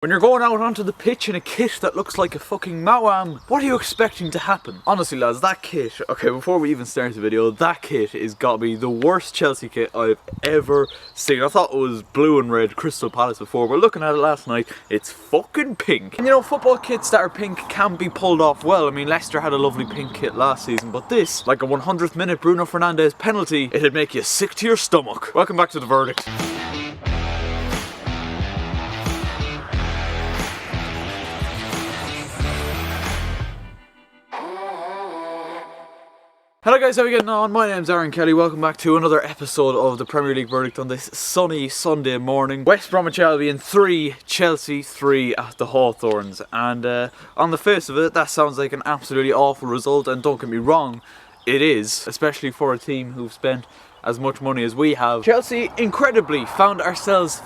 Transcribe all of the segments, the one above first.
When you're going out onto the pitch in a kit that looks like a fucking Mawam, what are you expecting to happen? Honestly lads, that kit, okay, before we even start the video, that kit is gotta be the worst Chelsea kit I've ever seen. I thought it was blue and red Crystal Palace before, but looking at it last night, it's fucking pink. And you know, football kits that are pink can be pulled off well. I mean, Leicester had a lovely pink kit last season, but this, like a 100th minute Bruno Fernandes penalty, it'd make you sick to your stomach. Welcome back to The Verdict. Hello guys, how are you getting on? My name's Aaron Kelly, welcome back to another episode of the Premier League Verdict on this sunny Sunday morning. West Bromwich Albion 3, Chelsea 3 at the Hawthorns, and on the face of it, that sounds like an absolutely awful result, and don't get me wrong, it is, especially for a team who've spent as much money as we have. Chelsea, incredibly, found ourselves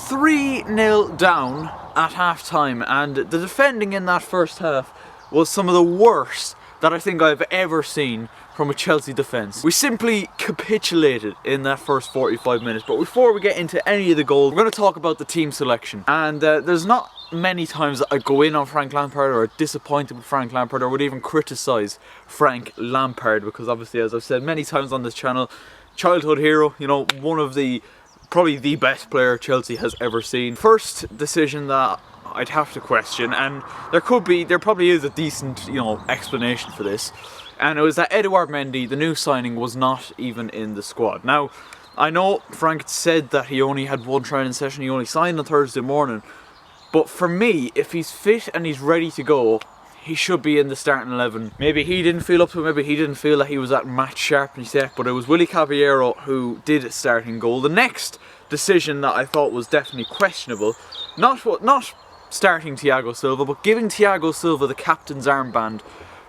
3-0 down at half time, and the defending in that first half was some of the worst that I think I've ever seen from a Chelsea defence. We simply capitulated in that first 45 minutes. But before we get into any of the goals, we're going to talk about the team selection. And there's not many times that I go in on Frank Lampard or are disappointed with Frank Lampard or would even criticise Frank Lampard, because obviously, as I've said many times on this channel, childhood hero, you know, one of the, probably the best player Chelsea has ever seen. First decision that I'd have to question, and there probably is a decent, you know, explanation for this, and it was that Edouard Mendy, the new signing, was not even in the squad. Now, I know Frank said that he only had one training session, he only signed on Thursday morning, but for me, if he's fit and he's ready to go, he should be in the starting 11. Maybe he didn't feel up to it, maybe he didn't feel that he was at match sharpness yet, but it was Willy Caballero who did start in goal. The next decision that I thought was definitely questionable, not starting Thiago Silva, but giving Thiago Silva the captain's armband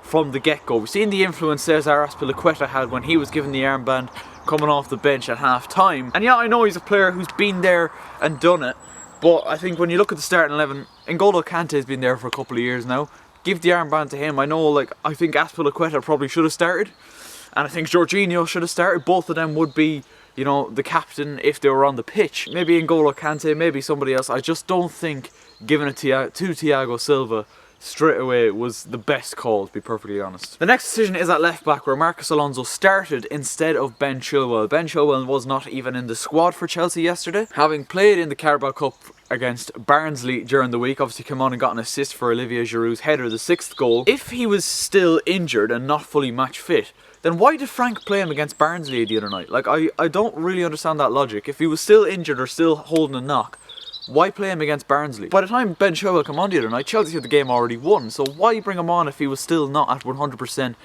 from the get-go. We've seen the influence Cesar Azpilicueta had when he was given the armband coming off the bench at half-time. And yeah, I know he's a player who's been there and done it, but I think when you look at the starting 11, N'Golo Kante's been there for a couple of years now. Give the armband to him. I think Azpilicueta probably should have started, and I think Jorginho should have started. Both of them would be, you know, the captain if they were on the pitch. Maybe N'Golo Kante, maybe somebody else. I just don't think giving it to Thiago Silva straight away was the best call, to be perfectly honest. The next decision is at left back, where Marcos Alonso started instead of Ben Chilwell. Ben Chilwell was not even in the squad for Chelsea yesterday, having played in the Carabao Cup against Barnsley during the week. Obviously came on and got an assist for Olivier Giroud's header, the 6th goal. If he was still injured and not fully match fit, then why did Frank play him against Barnsley the other night? Like, I don't really understand that logic. If he was still injured or still holding a knock, why play him against Barnsley? By the time Ben Chilwell came on the other night, Chelsea had the game already won, so why bring him on if he was still not at 100%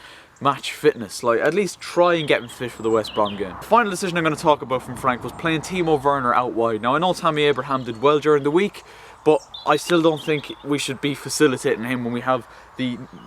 match fitness? Like, at least try and get him fit for the West Brom game. The final decision I'm going to talk about from Frank was playing Timo Werner out wide. Now, I know Tammy Abraham did well during the week, but I still don't think we should be facilitating him when we have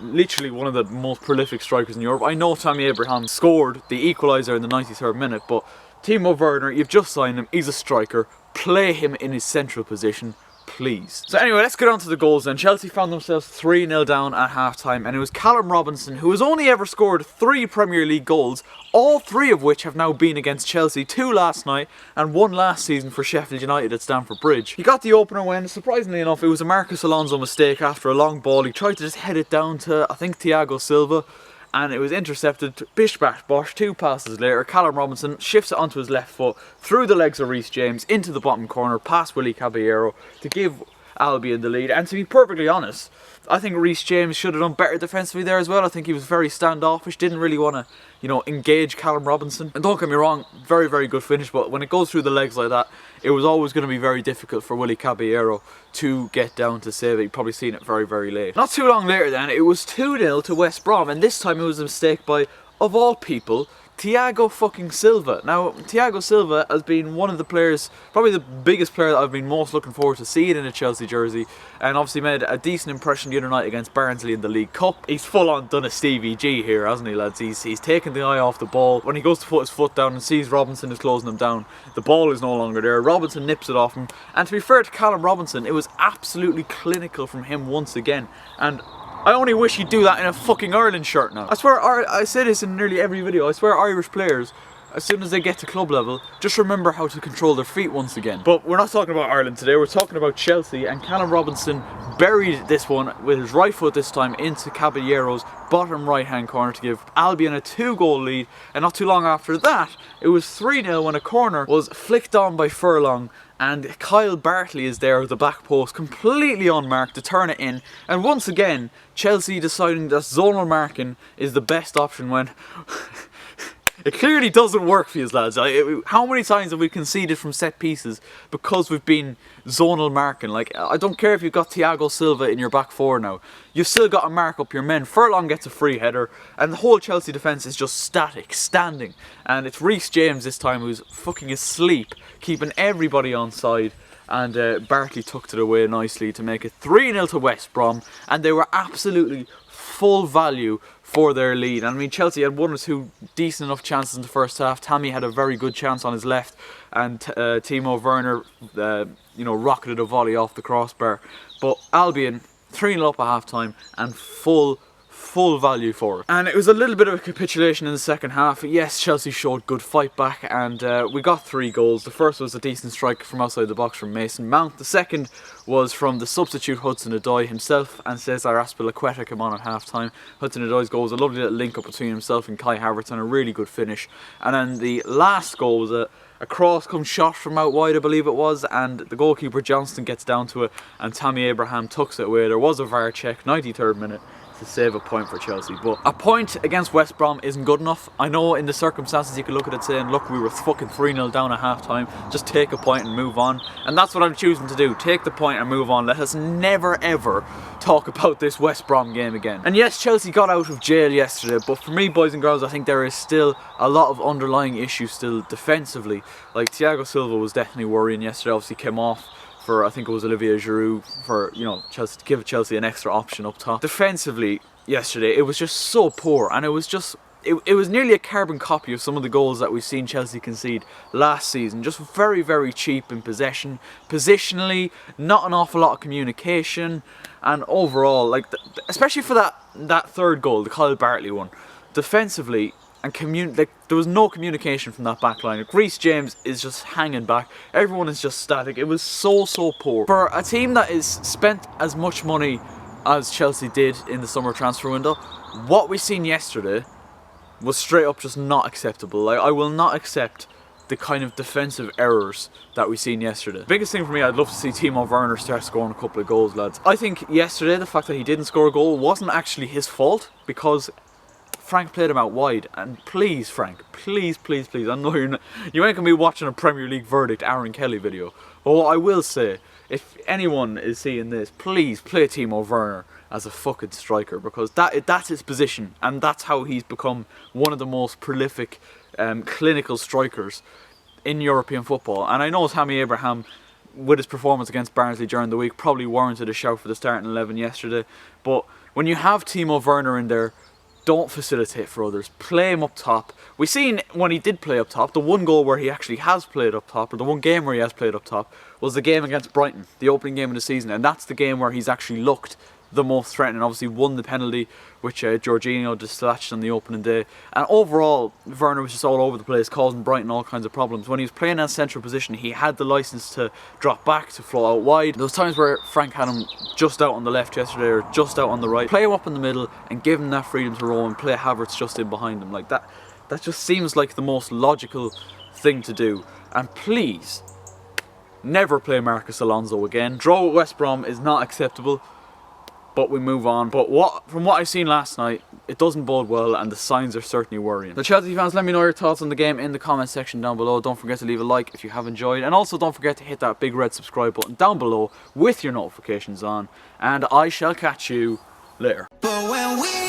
literally one of the most prolific strikers in Europe. I know Tammy Abraham scored the equaliser in the 93rd minute, but Timo Werner, you've just signed him, he's a striker. Play him in his central position, please. So anyway, let's get on to the goals then. Chelsea found themselves 3-0 down at half-time, and it was Callum Robinson, who has only ever scored 3 Premier League goals, all 3 of which have now been against Chelsea, 2 last night and 1 last season for Sheffield United at Stamford Bridge. He got the opener when, surprisingly enough, it was a Marcos Alonso mistake after a long ball. He tried to just head it down to, I think, Thiago Silva, and it was intercepted. Bish bash bosh, 2 passes later, Callum Robinson shifts it onto his left foot, through the legs of Reece James, into the bottom corner, past Willy Caballero to give Albion the lead. And to be perfectly honest, I think Reece James should have done better defensively there as well. I think he was very standoffish, didn't really want to, you know, engage Callum Robinson. And don't get me wrong, very, very good finish, but when it goes through the legs like that, it was always going to be very difficult for Willy Caballero to get down to save it. You've probably seen it very, very late. Not too long later then, it was 2-0 to West Brom, and this time it was a mistake by, of all people, Thiago fucking Silva. Now, Thiago Silva has been one of the players, probably the biggest player that I've been most looking forward to seeing in a Chelsea jersey, and obviously made a decent impression the other night against Barnsley in the League Cup. He's full on done a Stevie G here, hasn't he, lads? He's taken the eye off the ball. When he goes to put his foot down and sees Robinson is closing him down, the ball is no longer there. Robinson nips it off him, and to be fair to Callum Robinson, it was absolutely clinical from him once again, and I only wish he'd do that in a fucking Ireland shirt now. I swear, I say this in nearly every video, I swear Irish players as soon as they get to club level, just remember how to control their feet once again. But we're not talking about Ireland today, we're talking about Chelsea, and Callum Robinson buried this one with his right foot this time into Caballero's bottom right hand corner to give Albion a 2-goal lead, and not too long after that it was 3-0 when a corner was flicked on by Furlong, and Kyle Bartley is there at the back post completely unmarked to turn it in. And once again Chelsea deciding that zonal marking is the best option when it clearly doesn't work for you lads. How many times have we conceded from set pieces because we've been zonal marking? Like, I don't care if you've got Thiago Silva in your back four now, you've still got to mark up your men. Furlong gets a free header and the whole Chelsea defence is just static, standing. And it's Reece James this time who's fucking asleep, keeping everybody on side. And Bartley tucked it away nicely to make it 3-0 to West Brom. And they were absolutely full value for their lead. And I mean, Chelsea had one or two decent enough chances in the first half. Tammy had a very good chance on his left, and Timo Werner, rocketed a volley off the crossbar. But Albion 3-0 up at half time and full value for it. And it was a little bit of a capitulation in the second half. Yes, Chelsea showed good fight back, and we got 3 goals. The first was a decent strike from outside the box from Mason Mount. The second was from the substitute Hudson-Odoi himself, and Cesar Azpilicueta came on at half time. Hudson-Odoi's goal was a lovely little link up between himself and Kai Havertz and a really good finish. And then the last goal was a cross-come shot from out wide, I believe it was, and the goalkeeper Johnston gets down to it and Tammy Abraham tucks it away. There was a VAR check, 93rd minute, to save a point for Chelsea. But a point against West Brom isn't good enough. I know in the circumstances you could look at it saying, look, we were fucking 3-0 down at half time, just take a point and move on. And that's what I'm choosing to do, take the point and move on. Let us never ever talk about this West Brom game again. And yes, Chelsea got out of jail yesterday, but for me, boys and girls, I think there is still a lot of underlying issues still defensively. Like Thiago Silva was definitely worrying yesterday, obviously came off for, I think it was Olivier Giroud, for, Chelsea, to give Chelsea an extra option up top. Defensively yesterday, it was just so poor, and it was just, it was nearly a carbon copy of some of the goals that we've seen Chelsea concede last season. Just very, very cheap in possession, positionally, not an awful lot of communication, and overall, like, especially for that third goal, the Kyle Bartley one, defensively, and there was no communication from that back line. Reece James is just hanging back. Everyone is just static. It was so poor. For a team that is spent as much money as Chelsea did in the summer transfer window, what we seen yesterday was straight up just not acceptable. Like, I will not accept the kind of defensive errors that we seen yesterday. The biggest thing for me, I'd love to see Timo Werner start scoring a couple of goals, lads. I think yesterday, the fact that he didn't score a goal wasn't actually his fault, because Frank played him out wide, and please, Frank, please, I know you ain't gonna be watching a Premier League verdict Aaron Kelly video, but what I will say, if anyone is seeing this, please play Timo Werner as a fucking striker, because that's his position, and that's how he's become one of the most prolific, clinical strikers in European football. And I know Tammy Abraham, with his performance against Barnsley during the week, probably warranted a shout for the starting 11 yesterday, but when you have Timo Werner in there, don't facilitate for others. Play him up top. We've seen when he did play up top, the one goal where he actually has played up top, or the one game where he has played up top, was the game against Brighton, the opening game of the season, and that's the game where he's actually looked the most threatening. Obviously won the penalty, which Jorginho dispatched on the opening day. And overall, Werner was just all over the place, causing Brighton all kinds of problems. When he was playing in a central position, he had the licence to drop back, to flow out wide. There was times where Frank had him just out on the left yesterday, or just out on the right. Play him up in the middle and give him that freedom to roam, and play Havertz just in behind him. Like that just seems like the most logical thing to do. And please, never play Marcus Alonso again. Draw with West Brom is not acceptable, but we move on. But from what I've seen last night, it doesn't bode well, and the signs are certainly worrying. So Chelsea fans, let me know your thoughts on the game in the comment section down below. Don't forget to leave a like if you have enjoyed, and also don't forget to hit that big red subscribe button down below with your notifications on, and I shall catch you later. But when we